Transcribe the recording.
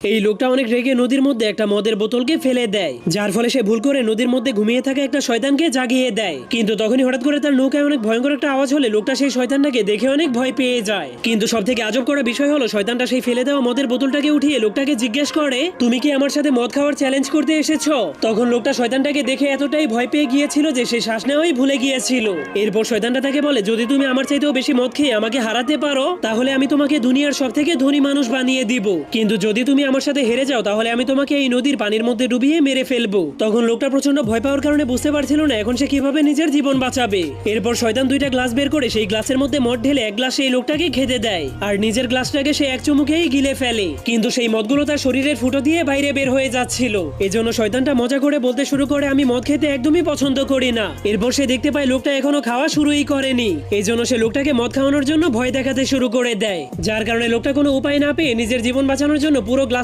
এই লোকটা অনেক রেগে নদীর মধ্যে একটা মদের বোতলকে ফেলে দেয়, যার ফলে সে ভুল করে নদীর মধ্যে ঘুমিয়ে থাকা একটা শয়তানকে জাগিয়ে দেয়। কিন্তু তখনই হঠাৎ করে তার নৌকায় অনেক ভয়ঙ্কর একটা আওয়াজ হলে লোকটা সেই শয়তানটাকে দেখে অনেক ভয় পেয়ে যায়। কিন্তু সব থেকে আজব করা বিষয় হলো শয়তানটা সেই ফেলে দেওয়া মদের বোতলটাকে উঠিয়ে লোকটাকে জিজ্ঞেস করে, তুমি কি আমার সাথে মদ খাওয়ার চ্যালেঞ্জ করতে এসেছো? তখন লোকটা শয়তানটাকে দেখে এতটাই ভয় পেয়ে গিয়েছিল যে সে শ্বাস নেওয়াই ভুলে গিয়েছিল। এরপর শয়তানটা তাকে বলে, যদি তুমি আমার চাইতেও বেশি মদ খেয়ে আমাকে হারাতে পারো তাহলে আমি তোমাকে দুনিয়ার সব থেকে ধনী মানুষ বানিয়ে দিব, কিন্তু যদি তুমি আমার সাথে হেরে যাও তাহলে আমি তোমাকে এই নদীর পানির মধ্যে ডুবিয়ে মেরে ফেলবো। তখন লোকটা প্রচন্ড ভয় পাওয়ার কারণে বুঝতে পারছিল না এখন সে কিভাবে নিজের জীবন বাঁচাবে। এরপর শয়তান দুইটা গ্লাস বের করে সেই গ্লাসের মধ্যে মদ ঢেলে এক গ্লাস সেই লোকটাকে খেতে দেয়, আর নিজের গ্লাসটাকে সে এক চুমুকেই গিলে ফেলে। কিন্তু সেই মদগুলো তার শরীরের ফুটো দিয়ে বাইরে বের হয়ে যাচ্ছিল। এজন্য শয়তানটা মজা করে বলতে শুরু করে, আমি মদ খেতে একদমই পছন্দ করি না। এরপর সে দেখতে পায় লোকটা এখনো খাওয়া শুরুই করেনি। এই জন্য সে লোকটাকে মদ খাওয়ানোর জন্য ভয় দেখাতে শুরু করে দেয়, যার কারণে লোকটা কোনো উপায় না পেয়ে নিজের জীবন বাঁচানোর জন্য পুরো গ্লাস